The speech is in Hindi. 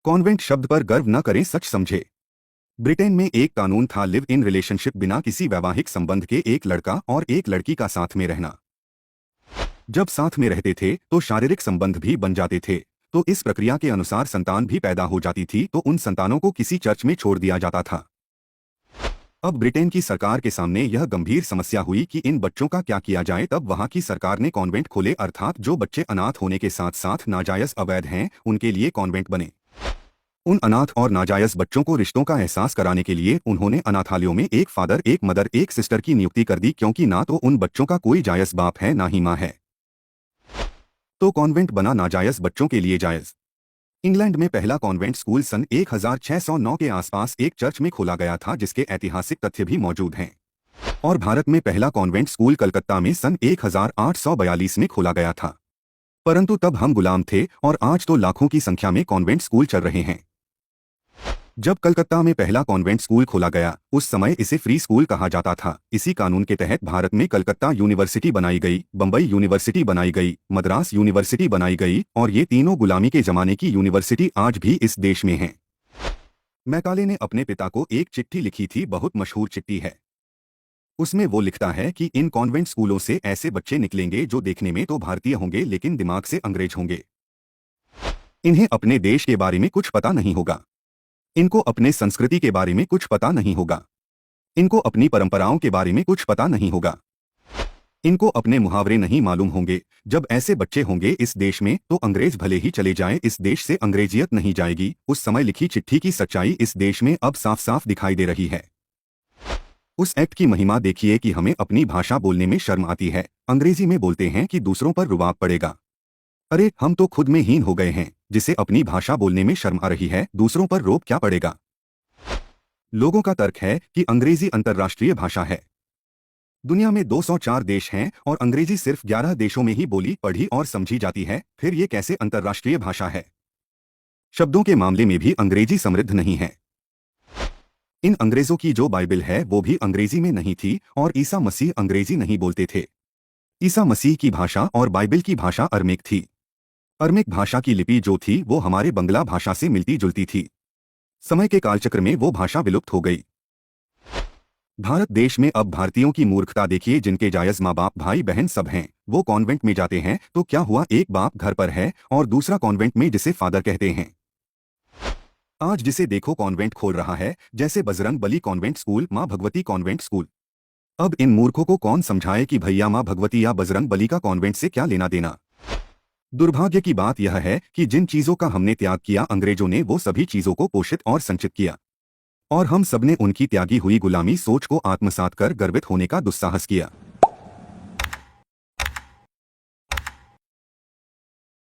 कॉन्वेंट शब्द पर गर्व न करें, सच समझे। ब्रिटेन में एक कानून था, लिव इन रिलेशनशिप, बिना किसी वैवाहिक संबंध के एक लड़का और एक लड़की का साथ में रहना। जब साथ में रहते थे तो शारीरिक संबंध भी बन जाते थे, तो इस प्रक्रिया के अनुसार संतान भी पैदा हो जाती थी, तो उन संतानों को किसी चर्च में छोड़ दिया जाता था। अब ब्रिटेन की सरकार के सामने यह गंभीर समस्या हुई कि इन बच्चों का क्या किया जाए। तब वहां की सरकार ने कॉन्वेंट खोले, अर्थात जो बच्चे अनाथ होने के साथ साथ नाजायज अवैध हैं, उनके लिए कॉन्वेंट बने। उन अनाथ और नाजायज बच्चों को रिश्तों का एहसास कराने के लिए उन्होंने अनाथालयों में एक फादर, एक मदर, एक सिस्टर की नियुक्ति कर दी, क्योंकि ना तो उन बच्चों का कोई जायज बाप है, ना ही माँ है। तो कॉन्वेंट बना नाजायज बच्चों के लिए जायज। इंग्लैंड में पहला कॉन्वेंट स्कूल सन 1609 के आसपास एक चर्च में खोला गया था, जिसके ऐतिहासिक तथ्य भी मौजूद हैं। और भारत में पहला कॉन्वेंट स्कूल कलकत्ता में सन 1842 में खोला गया था। परंतु तब हम गुलाम थे और आज तो लाखों की संख्या में कॉन्वेंट स्कूल चल रहे हैं। जब कलकत्ता में पहला कॉन्वेंट स्कूल खोला गया, उस समय इसे फ्री स्कूल कहा जाता था। इसी कानून के तहत भारत में कलकत्ता यूनिवर्सिटी बनाई गई, बम्बई यूनिवर्सिटी बनाई गई, मद्रास यूनिवर्सिटी बनाई गई, और ये तीनों गुलामी के जमाने की यूनिवर्सिटी आज भी इस देश में हैं। मैकाले ने अपने पिता को एक चिट्ठी लिखी थी, बहुत मशहूर चिट्ठी है। उसमें वो लिखता है कि इन कॉन्वेंट स्कूलों से ऐसे बच्चे निकलेंगे जो देखने में तो भारतीय होंगे, लेकिन दिमाग से अंग्रेज होंगे। इन्हें अपने देश के बारे में कुछ पता नहीं होगा, इनको अपने संस्कृति के बारे में कुछ पता नहीं होगा, इनको अपनी परंपराओं के बारे में कुछ पता नहीं होगा, इनको अपने मुहावरे नहीं मालूम होंगे। जब ऐसे बच्चे होंगे इस देश में, तो अंग्रेज भले ही चले जाएं, इस देश से अंग्रेजियत नहीं जाएगी। उस समय लिखी चिट्ठी की सच्चाई इस देश में अब साफ साफ दिखाई दे रही है। उस एक्ट की महिमा देखिए कि हमें अपनी भाषा बोलने में शर्म आती है। अंग्रेजी में बोलते हैं कि दूसरों पर रुबाब पड़ेगा। अरे हम तो खुद में हीन हो गए हैं, जिसे अपनी भाषा बोलने में शर्म आ रही है, दूसरों पर रोब क्या पड़ेगा। लोगों का तर्क है कि अंग्रेजी अंतर्राष्ट्रीय भाषा है। दुनिया में 204 देश हैं और अंग्रेजी सिर्फ 11 देशों में ही बोली, पढ़ी और समझी जाती है। फिर ये कैसे अंतर्राष्ट्रीय भाषा है। शब्दों के मामले में भी अंग्रेजी समृद्ध नहीं है। इन अंग्रेजों की जो बाइबिल है वो भी अंग्रेजी में नहीं थी, और ईसा मसीह अंग्रेजी नहीं बोलते थे। ईसा मसीह की भाषा और बाइबिल की भाषा अरमिक थी। अरमिक भाषा की लिपि जो थी वो हमारे बंगला भाषा से मिलती जुलती थी। समय के कालचक्र में वो भाषा विलुप्त हो गई। भारत देश में अब भारतीयों की मूर्खता देखिए, जिनके जायज माँ बाप, भाई बहन सब हैं, वो कॉन्वेंट में जाते हैं, तो क्या हुआ, एक बाप घर पर है और दूसरा कॉन्वेंट में, जिसे फादर कहते हैं। आज जिसे देखो कॉन्वेंट खोल रहा है, जैसे बजरंग बली कॉन्वेंट स्कूल, माँ भगवती कॉन्वेंट स्कूल। अब इन मूर्खों को कौन समझाए कि भैया माँ भगवती या बजरंग बली का कॉन्वेंट से क्या लेना देना। दुर्भाग्य की बात यह है कि जिन चीजों का हमने त्याग किया, अंग्रेजों ने वो सभी चीजों को पोषित और संचित किया, और हम सबने उनकी त्यागी हुई गुलामी सोच को आत्मसात कर गर्वित होने का दुस्साहस किया।